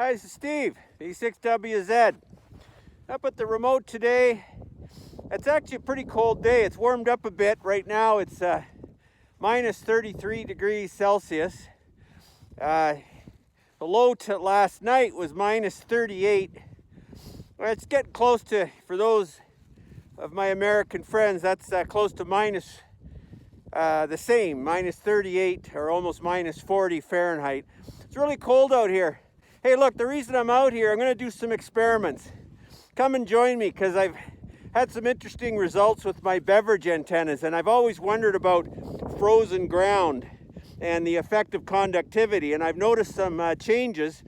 Hi, this is Steve, V6WZ. Up at the remote today. It's actually a pretty cold day. It's warmed up a bit. Right now it's minus 33 degrees Celsius. The low to last night was minus 38. Well, it's getting close to, for those of my American friends, that's close to minus the same, minus 38 or almost minus 40 Fahrenheit. It's really cold out here. Hey, look, the reason I'm out here, I'm going to do some experiments. Come and join me because I've had some interesting results with my beverage antennas, and I've always wondered about frozen ground and the effect of conductivity, and I've noticed some changes.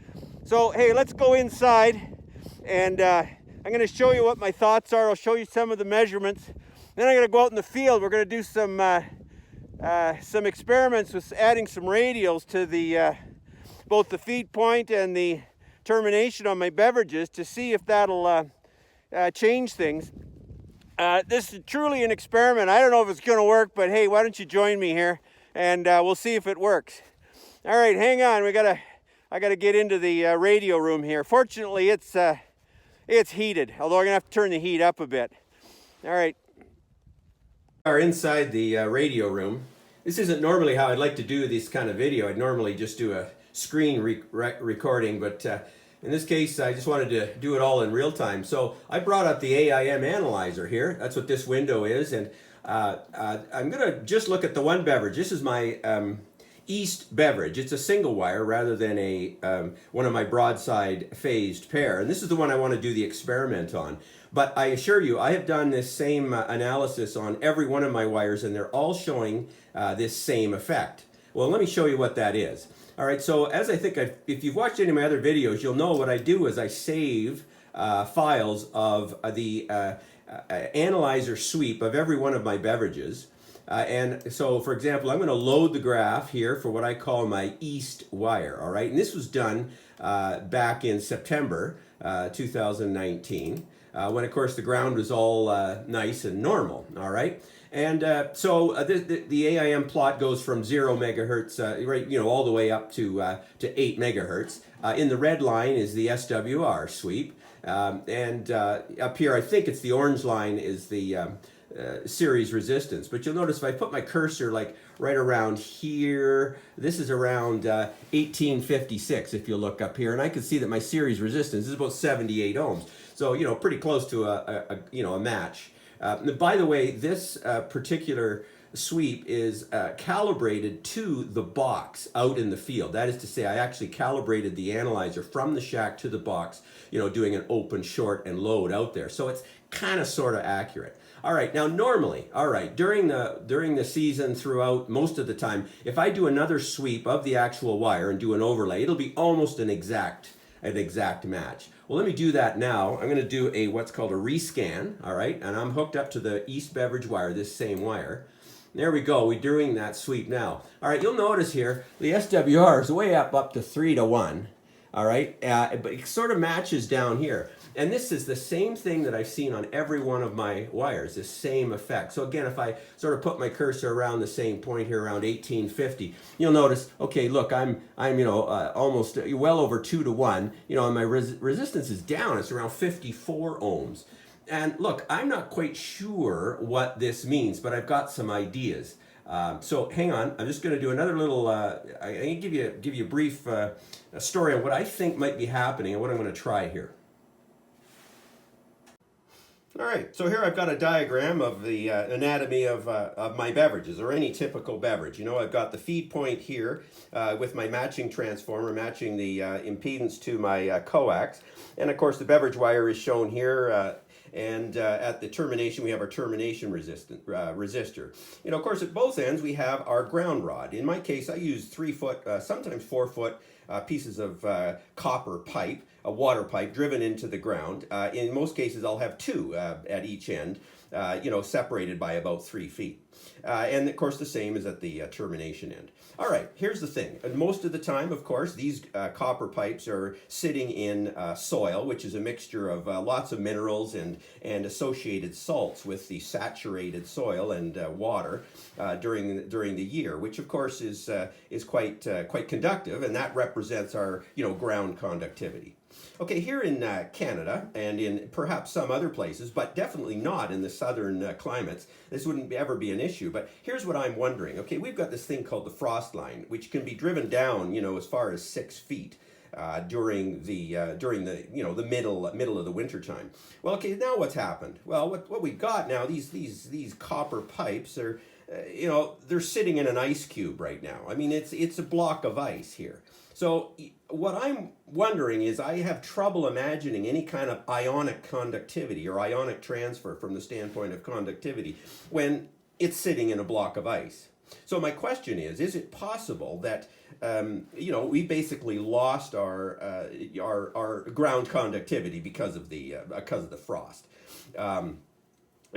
So, hey, let's go inside, and I'm going to show you what my thoughts are. I'll show you some of the measurements. Then I'm going to go out in the field. We're going to do some experiments with adding some radials to the both the feed point and the termination on my beverages to see if that'll change things. This is truly an experiment. I don't know if it's going to work, but hey, why don't you join me here and we'll see if it works. All right, hang on. I gotta get into the radio room here. Fortunately, it's heated, although I'm gonna have to turn the heat up a bit. All right. We are inside the radio room. This isn't normally how I'd like to do this kind of video. I'd normally just do a screen recording, but in this case I just wanted to do it all in real time. So I brought up the AIM analyzer here. That's what this window is, and I'm gonna just look at the one beverage. This is my East Beverage. It's a single wire rather than a one of my broadside phased pair, and this is the one I want to do the experiment on. But I assure you, I have done this same analysis on every one of my wires, and they're all showing this same effect. Well, let me show you what that is. All right, so as I think, if you've watched any of my other videos, you'll know what I do is I save files of the analyzer sweep of every one of my beverages. And so, for example, I'm going to load the graph here for what I call my East wire, all right? And this was done back in September 2019, when, of course, the ground was all nice and normal, all right? And the AIM plot goes from 0 megahertz, right, all the way up to 8 megahertz. In the red line is the SWR sweep, and up here, I think it's the orange line is the series resistance. But you'll notice if I put my cursor like right around here, this is around 1856 if you look up here, and I can see that my series resistance is about 78 ohms. So, pretty close to a match. By the way, this particular sweep is calibrated to the box out in the field. That is to say, I actually calibrated the analyzer from the shack to the box, doing an open, short, and load out there. So it's kind of sort of accurate. All right, now normally, during the season, throughout most of the time, if I do another sweep of the actual wire and do an overlay, it'll be almost an exact match. Well, let me do that now. I'm going to do what's called a rescan, all right? And I'm hooked up to the East Beverage wire, this same wire. There we go. We're doing that sweep now. All right, you'll notice here, the SWR is way up to 3 to 1, all right? But it sort of matches down here. And this is the same thing that I've seen on every one of my wires, this same effect. So again, if I sort of put my cursor around the same point here around 1850, you'll notice, okay, look, I'm almost well over 2 to 1, and my resistance is down. It's around 54 ohms. And look, I'm not quite sure what this means, but I've got some ideas. So hang on, I'm just going to do another little, I'm going to give you a brief story on what I think might be happening and what I'm going to try here. All right, so here I've got a diagram of the anatomy of my beverages, or any typical beverage. I've got the feed point here with my matching transformer, matching the impedance to my coax. And of course the beverage wire is shown here, and at the termination we have our termination resistor. Of course at both ends we have our ground rod. In my case I use 3 foot, sometimes 4 foot pieces of copper pipe, a water pipe driven into the ground. In most cases I'll have 2 at each end, separated by about 3 feet. And of course the same is at the termination end. All right, here's the thing. Most of the time, of course, these copper pipes are sitting in soil, which is a mixture of lots of minerals and associated salts with the saturated soil and water during the year, which of course is quite conductive, and that represents represents our, ground conductivity. Okay, here in Canada and in perhaps some other places, but definitely not in the southern climates, this wouldn't ever be an issue. But here's what I'm wondering. Okay, we've got this thing called the frost line, which can be driven down, as far as 6 feet. During the the middle of the winter time. Well, okay, now what's happened? Well, what we've got now, these copper pipes are, they're sitting in an ice cube right now. I mean, it's a block of ice here. So what I'm wondering is, I have trouble imagining any kind of ionic conductivity or ionic transfer from the standpoint of conductivity when it's sitting in a block of ice. So my question is it possible that we basically lost our ground conductivity because of the frost? I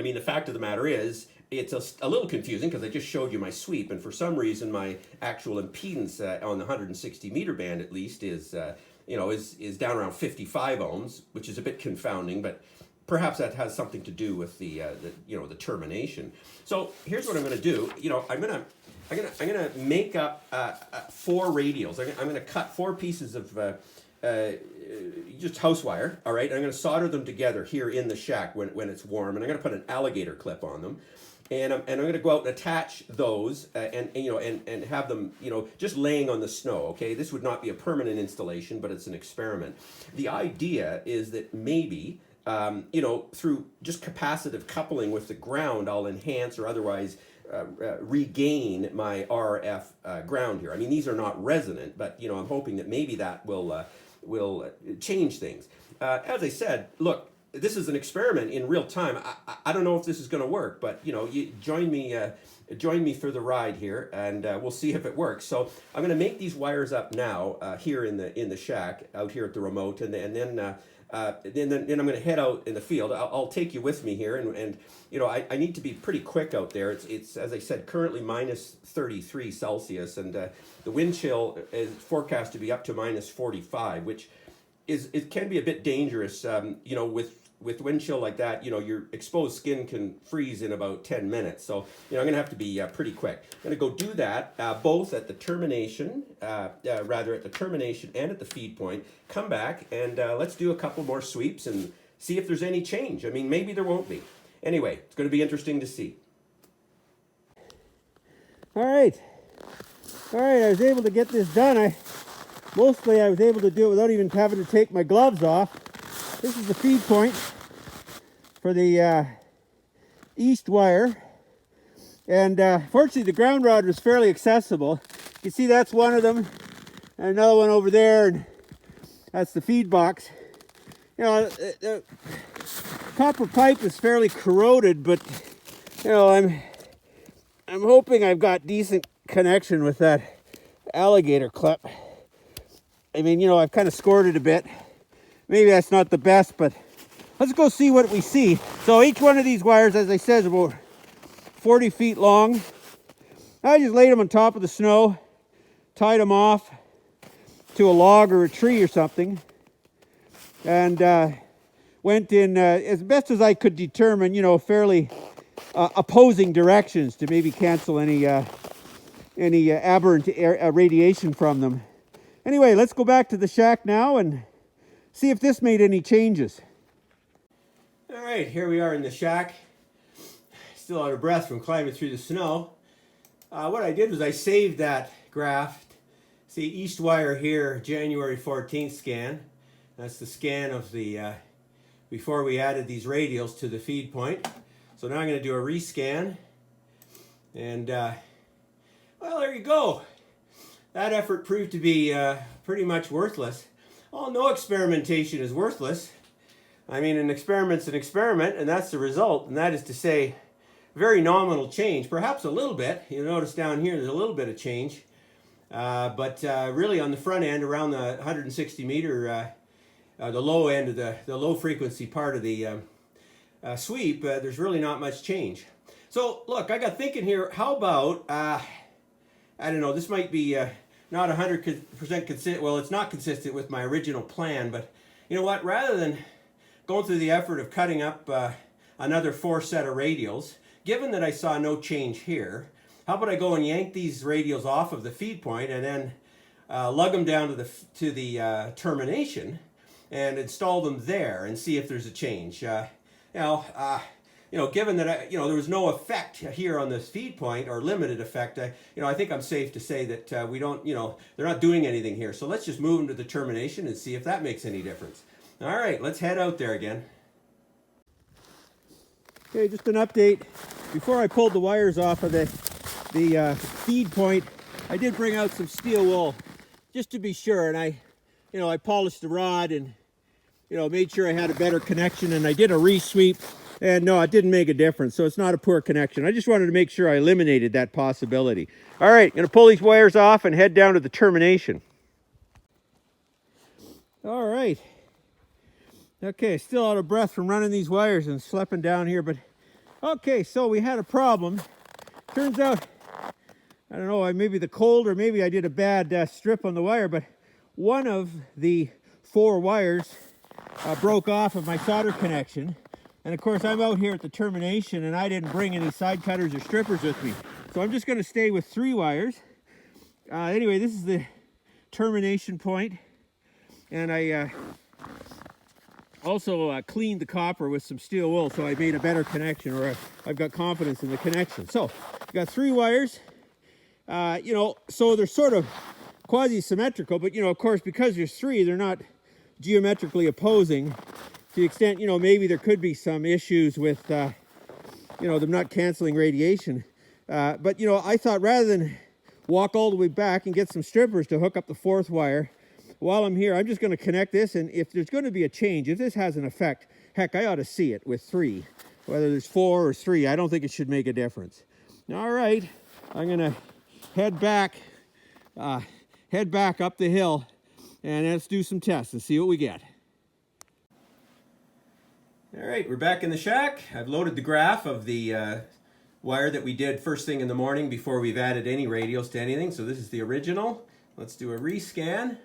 mean, the fact of the matter is, it's a little confusing because I just showed you my sweep, and for some reason my actual impedance on the 160 meter band at least is down around 55 ohms, which is a bit confounding, but perhaps that has something to do with the termination. So here's what I'm going to do. I'm gonna make up 4 radials. I'm gonna cut 4 pieces of just house wire. All right, I'm gonna solder them together here in the shack when it's warm, and I'm gonna put an alligator clip on them. And I'm going to go out and attach those and have them, just laying on the snow, okay? This would not be a permanent installation, but it's an experiment. The idea is that maybe, through just capacitive coupling with the ground, I'll enhance or otherwise regain my RF ground here. I mean, these are not resonant, but, I'm hoping that maybe that will change things. As I said, look, this is an experiment in real time. I don't know if this is going to work, but you join me for the ride here, and we'll see if it works. So I'm going to make these wires up now here in the shack out here at the remote, and then I'm going to head out in the field. I'll take you with me here, and I need to be pretty quick out there. It's as I said, currently minus 33 Celsius, and the wind chill is forecast to be up to minus 45, which it can be a bit dangerous, with wind chill like that. Your exposed skin can freeze in about 10 minutes. So, I'm going to have to be pretty quick. I'm going to go do that both at the termination, and at the feed point. Come back and let's do a couple more sweeps and see if there's any change. I mean, maybe there won't be. Anyway, it's going to be interesting to see. All right, I was able to get this done. I was able to do it without even having to take my gloves off. This is the feed point for the east wire, and fortunately the ground rod was fairly accessible. You can see that's one of them, and another one over there, and that's the feed box. The copper pipe is fairly corroded, but I'm hoping I've got decent connection with that alligator clip. I mean, I've kind of scored it a bit. Maybe that's not the best, but let's go see what we see. So each one of these wires, as I said, is about 40 feet long. I just laid them on top of the snow, tied them off to a log or a tree or something, and went in as best as I could determine, fairly opposing directions to maybe cancel any aberrant radiation from them. Anyway, let's go back to the shack now and see if this made any changes. All right, here we are in the shack. Still out of breath from climbing through the snow. What I did was I saved that graph. See, east wire here, January 14th scan. That's the scan of the before we added these radials to the feed point. So now I'm going to do a rescan. And, well, there you go. That effort proved to be pretty much worthless. Well, no experimentation is worthless. I mean, an experiment's an experiment, and that's the result. And that is to say, very nominal change, perhaps a little bit. You'll notice down here there's a little bit of change. But really on the front end, around the 160 meter, the low end of the low frequency part of the sweep, there's really not much change. So look, I got thinking here, how about, I don't know, this might be not 100% consistent. Well, it's not consistent with my original plan, but you know what? Rather than going through the effort of cutting up another 4 set of radials, given that I saw no change here, how about I go and yank these radials off of the feed point, and then lug them down to the termination and install them there and see if there's a change. Given that there was no effect here on this feed point, or limited effect, I think I'm safe to say that we don't, they're not doing anything here. So let's just move them to the termination and see if that makes any difference. All right, let's head out there again. Okay, just an update. Before I pulled the wires off of the feed point, I did bring out some steel wool just to be sure, and I polished the rod and made sure I had a better connection, and I did a re-sweep, and no, it didn't make a difference. So it's not a poor connection. I just wanted to make sure I eliminated that possibility. All right, I'm going to pull these wires off and head down to the termination. All right. Okay, still out of breath from running these wires and schlepping down here, but okay, so we had a problem. Turns out, I don't know, maybe the cold, or maybe I did a bad strip on the wire, but one of the 4 wires broke off of my solder connection. And of course, I'm out here at the termination, and I didn't bring any side cutters or strippers with me. So I'm just going to stay with 3 wires. Anyway, this is the termination point, and I also cleaned the copper with some steel wool, so I made a better connection, or I've got confidence in the connection. So I've got 3 wires, so they're sort of quasi-symmetrical, but of course, because there's 3, they're not geometrically opposing, to the extent, maybe there could be some issues with, them not canceling radiation. But I thought, rather than walk all the way back and get some strippers to hook up the 4th wire, while I'm here, I'm just going to connect this, and if there's going to be a change, if this has an effect, heck, I ought to see it with 3. Whether there's 4 or 3, I don't think it should make a difference. All right, I'm going to head back up the hill, and let's do some tests and see what we get. All right, we're back in the shack. I've loaded the graph of the wire that we did first thing in the morning before we've added any radials to anything. So this is the original. Let's do a rescan.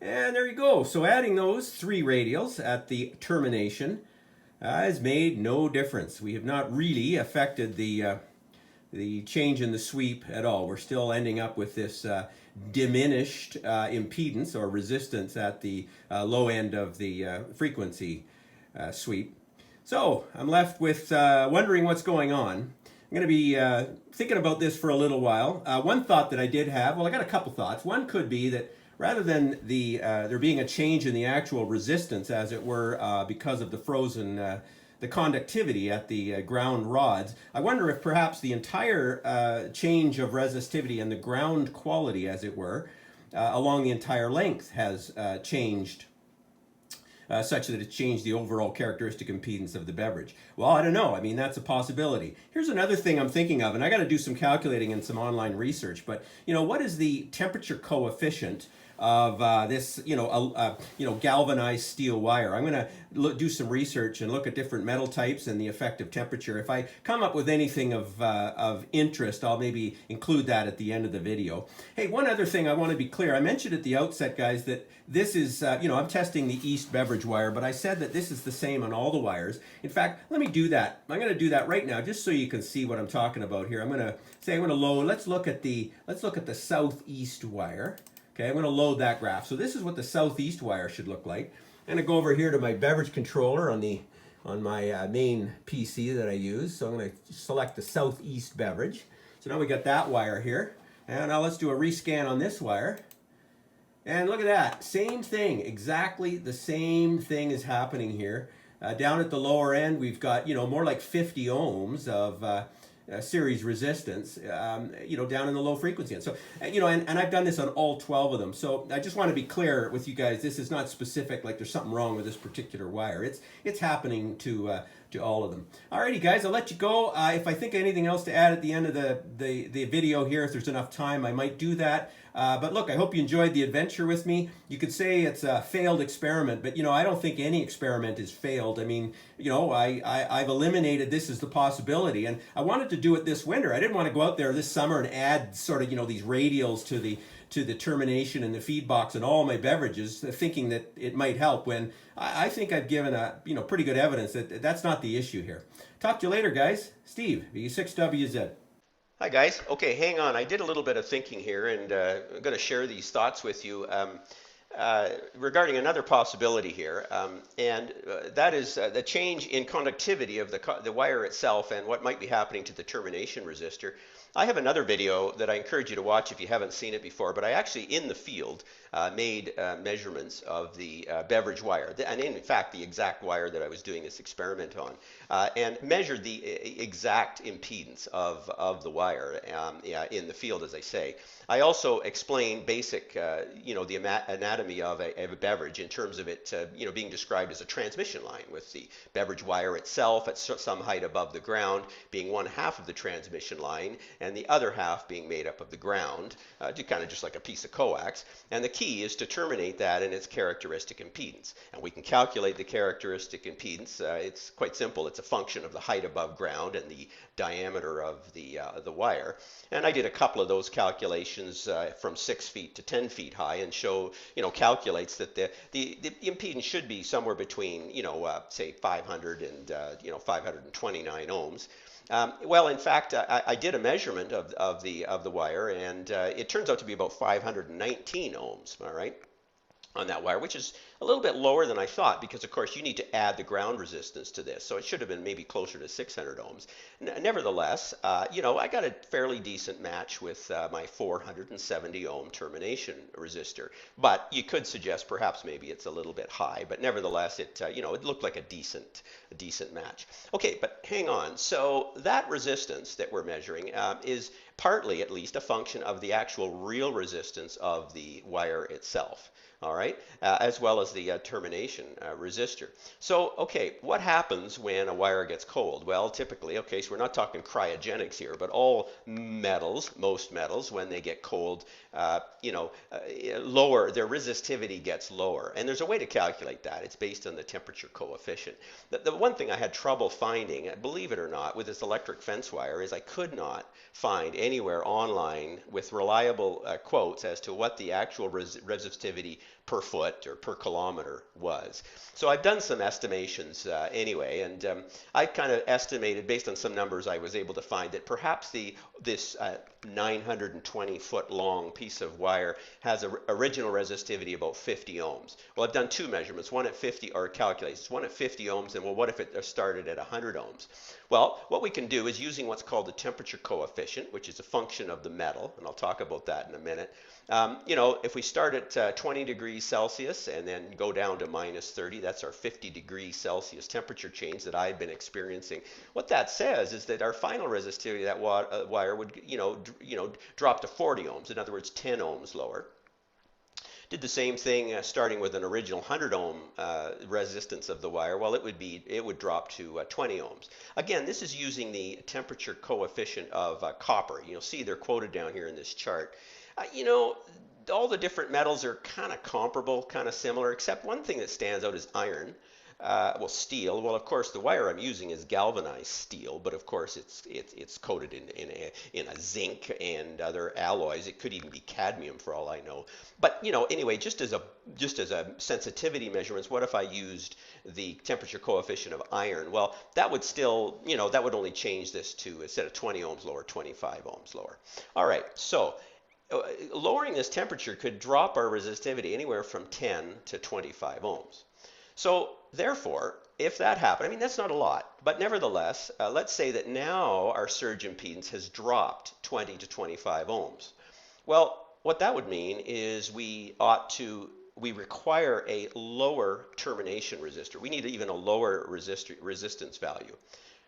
And there you go. So adding those 3 radials at the termination has made no difference. We have not really affected the change in the sweep at all. We're still ending up with this diminished impedance or resistance at the low end of the frequency sweep. So I'm left with wondering what's going on. I'm going to be thinking about this for a little while. One thought that I did have, well, I got a couple thoughts. One could be that rather than there being a change in the actual resistance, as it were, because of the frozen, the conductivity at the ground rods, I wonder if perhaps the entire change of resistivity and the ground quality, as it were, along the entire length has changed such that it's changed the overall characteristic impedance of the beverage. Well, I don't know. I mean, that's a possibility. Here's another thing I'm thinking of, and I got to do some calculating and some online research, but what is the temperature coefficient of this, galvanized steel wire? I'm going to do some research and look at different metal types and the effective temperature. If I come up with anything of interest, I'll maybe include that at the end of the video. Hey, one other thing I want to be clear. I mentioned at the outset, guys, that this is, I'm testing the East Beverage wire, but I said that this is the same on all the wires. In fact, let me do that. I'm going to do that right now, just so you can see what I'm talking about here. I'm going to load. Let's look at the southeast wire. Okay, I'm going to load that graph. So this is what the southeast wire should look like. I'm going to go over here to my beverage controller on my main PC that I use. So I'm going to select the southeast beverage. So now we got that wire here. And now let's do a rescan on this wire. And look at that, same thing, exactly the same thing is happening here. Down at the lower end, we've got, more like 50 ohms of series resistance, down in the low frequency end. So, and I've done this on all 12 of them. So I just want to be clear with you guys, this is not specific, like there's something wrong with this particular wire. It's happening to all of them. Alrighty guys, I'll let you go. If I think anything else to add at the end of the video here, if there's enough time, I might do that. But look, I hope you enjoyed the adventure with me. You could say it's a failed experiment, but I don't think any experiment is failed. I mean, I've eliminated this as the possibility, and I wanted to do it this winter. I didn't want to go out there this summer and add sort of these radials to the termination and the feed box and all my beverages, thinking that it might help, when I think I've given pretty good evidence that that's not the issue here. Talk to you later, guys. Steve, V6WZ. Hi guys. Okay, hang on. I did a little bit of thinking here, and I'm going to share these thoughts with you regarding another possibility here, and that is the change in conductivity of the wire itself and what might be happening to the termination resistor. I have another video that I encourage you to watch if you haven't seen it before, but I actually, in the field, made measurements of the Beverage wire, and in fact, the exact wire that I was doing this experiment on, and measured the exact impedance of the wire yeah, in the field, as I say. I also explained basic, the anatomy of a beverage in terms of it, being described as a transmission line with the beverage wire itself at some height above the ground being one half of the transmission line and the other half being made up of the ground, kind of just like a piece of coax. And the key is to terminate that in its characteristic impedance. And we can calculate the characteristic impedance. It's quite simple. It's a function of the height above ground and the diameter of the wire. And I did a couple of those calculations from 6 feet to 10 feet high and calculates that the impedance should be somewhere between, say 500 and, 529 ohms. Well, in fact, I did a measurement of the wire, and it turns out to be about 519 ohms, all right, on that wire, which is a little bit lower than I thought because, of course, you need to add the ground resistance to this. So it should have been maybe closer to 600 ohms. Nevertheless, I got a fairly decent match with my 470 ohm termination resistor. But you could suggest perhaps maybe it's a little bit high. But nevertheless, it looked like a decent match. Okay, but hang on. So that resistance that we're measuring is partly, at least, a function of the actual real resistance of the wire itself. All right, as well as the termination resistor. So, okay, what happens when a wire gets cold? Well, typically, okay, so we're not talking cryogenics here, but all metals, most metals, when they get cold, lower, their resistivity gets lower. And there's a way to calculate that. It's based on the temperature coefficient. The one thing I had trouble finding, believe it or not, with this electric fence wire is I could not find anywhere online with reliable quotes as to what the actual resistivity per foot or per kilometer was. So I've done some estimations anyway, and I kind of estimated based on some numbers I was able to find that perhaps this 920 foot long piece of wire has an original resistivity about 50 ohms. Well, I've done two measurements, one at 50, or calculations, one at 50 ohms, and well, what if it started at 100 ohms? Well, what we can do is using what's called the temperature coefficient, which is a function of the metal, and I'll talk about that in a minute. If we start at 20 degrees Celsius and then go down to minus 30, that's our 50 degrees Celsius temperature change that I've been experiencing. What that says is that our final resistivity of that wire would, drop to 40 ohms. In other words, 10 ohms lower. Did the same thing starting with an original 100 ohm resistance of the wire. Well, it would drop to 20 ohms. Again, this is using the temperature coefficient of copper. You'll see they're quoted down here in this chart. All the different metals are kind of comparable, kind of similar, except one thing that stands out is iron. Steel. Well, of course, the wire I'm using is galvanized steel, but of course it's coated in a zinc and other alloys. It could even be cadmium for all I know. But anyway, just as a sensitivity measurements, what if I used the temperature coefficient of iron? Well, that would still, that would only change this to, instead of 20 ohms lower, 25 ohms lower. All right, so lowering this temperature could drop our resistivity anywhere from 10 to 25 ohms. So therefore, if that happened, that's not a lot, but nevertheless, let's say that now our surge impedance has dropped 20 to 25 ohms. Well, what that would mean is we require a lower termination resistor. We need even a lower resistance value.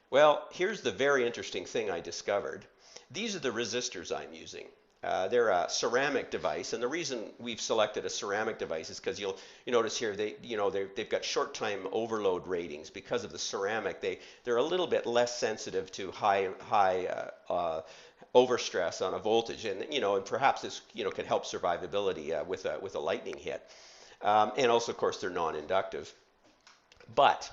Well, here's the very interesting thing I discovered. These are the resistors I'm using. They're a ceramic device, and the reason we've selected a ceramic device is because you notice here they've got short time overload ratings because of the ceramic. They're a little bit less sensitive to high overstress on a voltage, and perhaps this can help survivability with a lightning hit. And also, of course, they're non-inductive, but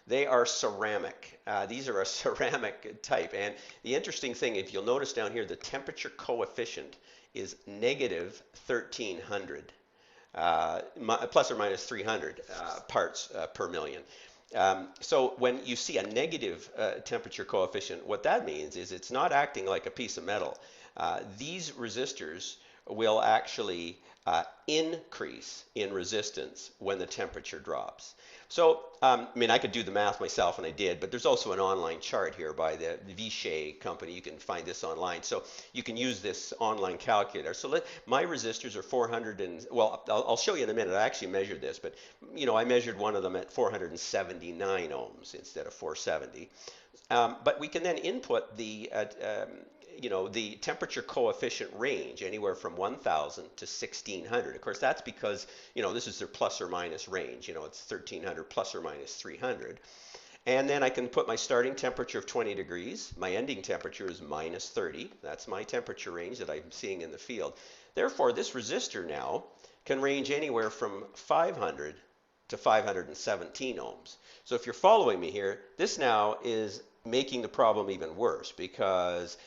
they are ceramic. These are a ceramic type. And the interesting thing, if you'll notice down here, the temperature coefficient is negative 1300, plus or minus 300 parts per million. So when you see a negative temperature coefficient, what that means is it's not acting like a piece of metal. These resistors will actually increase in resistance when the temperature drops. So, I mean, I could do the math myself, and I did, but there's also an online chart here by the Vishay company. You can find this online. So you can use this online calculator. So my resistors are 400 and, well, I'll show you in a minute. I actually measured this, but, you know, I measured one of them at 479 ohms instead of 470. But we can then input the you know, the temperature coefficient range anywhere from 1,000 to 1,600. Of course, that's because, you know, this is their plus or minus range. You know, it's 1,300 plus or minus 300. And then I can put my starting temperature of 20 degrees. My ending temperature is minus 30. That's my temperature range that I'm seeing in the field. Therefore, this resistor now can range anywhere from 500 to 517 ohms. So if you're following me here, this now is making the problem even worse, because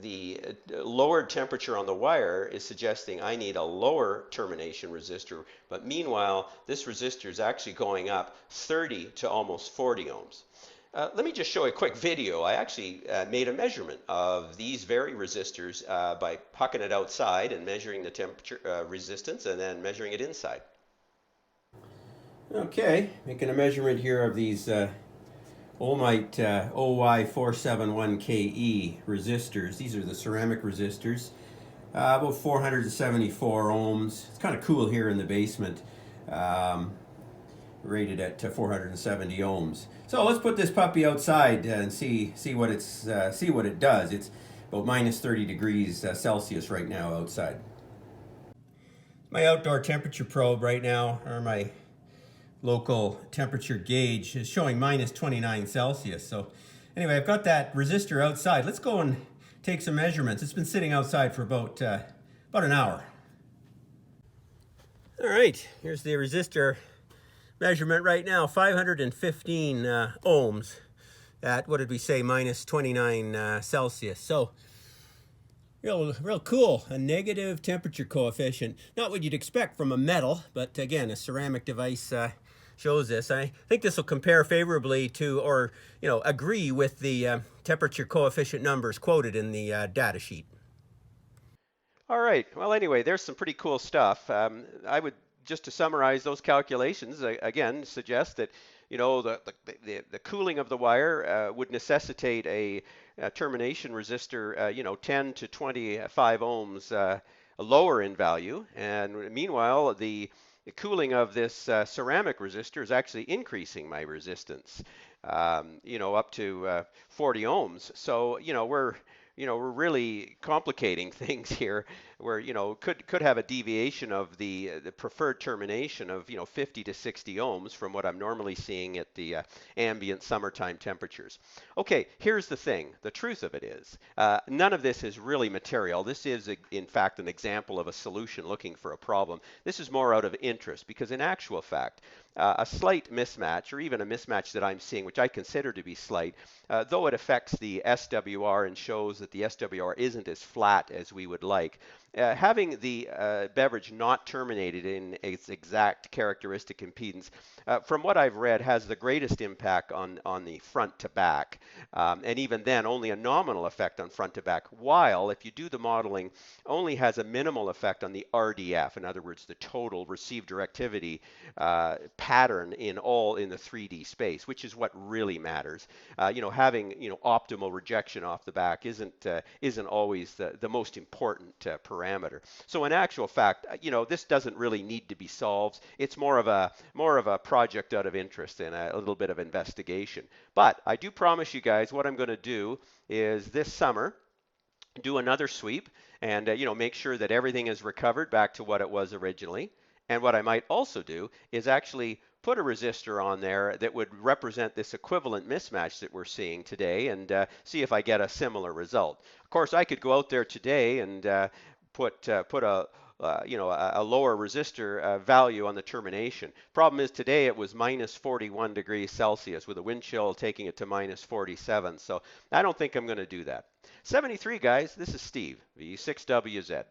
the lower temperature on the wire is suggesting I need a lower termination resistor, but meanwhile this resistor is actually going up 30 to almost 40 ohms. Let me just show a quick video. I actually made a measurement of these very resistors by hucking it outside and measuring the temperature resistance and then measuring it inside. Okay, making a measurement here of these Ohmite OY471KE resistors. These are the ceramic resistors, about 474 ohms. It's kind of cool here in the basement, rated at 470 ohms. So let's put this puppy outside and see what it does. It's about minus 30 degrees Celsius right now outside. My outdoor temperature probe right now, or my local temperature gauge, is showing minus 29 Celsius. So anyway, I've got that resistor outside. Let's go and take some measurements. It's been sitting outside for about an hour. All right, here's the resistor measurement right now, 515 ohms at, what did we say, minus 29 Celsius. So real cool, a negative temperature coefficient. Not what you'd expect from a metal, but again, a ceramic device shows this. I think this will compare favorably to, or agree with the temperature coefficient numbers quoted in the data sheet. All right. Well, anyway, there's some pretty cool stuff. I would, just to summarize those calculations, again, suggest that the cooling of the wire would necessitate a termination resistor, 10 to 25 ohms lower in value, and meanwhile the cooling of this ceramic resistor is actually increasing my resistance, up to 40 ohms. So we're really complicating things here, where could have a deviation of the preferred termination of 50 to 60 ohms from what I'm normally seeing at the ambient summertime temperatures. Okay, here's the thing. The truth of it is, none of this is really material. This is in fact an example of a solution looking for a problem. This is more out of interest, because in actual fact, a slight mismatch, or even a mismatch that I'm seeing, which I consider to be slight, though it affects the SWR and shows that the SWR isn't as flat as we would like, having the beverage not terminated in its exact characteristic impedance, from what I've read, has the greatest impact on the front to back, and even then only a nominal effect on front to back, while if you do the modeling, only has a minimal effect on the RDF, in other words, the total received directivity pattern in the 3D space, which is what really matters. Having optimal rejection off the back isn't always the most important parameter. So in actual fact, this doesn't really need to be solved. It's more of a project out of interest and a little bit of investigation. But I do promise you guys, what I'm going to do is this summer do another sweep and make sure that everything is recovered back to what it was originally. And what I might also do is actually put a resistor on there that would represent this equivalent mismatch that we're seeing today, and see if I get a similar result. Of course, I could go out there today and put a lower resistor value on the termination. Problem is, today it was minus 41 degrees Celsius with a wind chill taking it to minus 47. So I don't think I'm going to do that. 73 guys, this is Steve, V6WZ.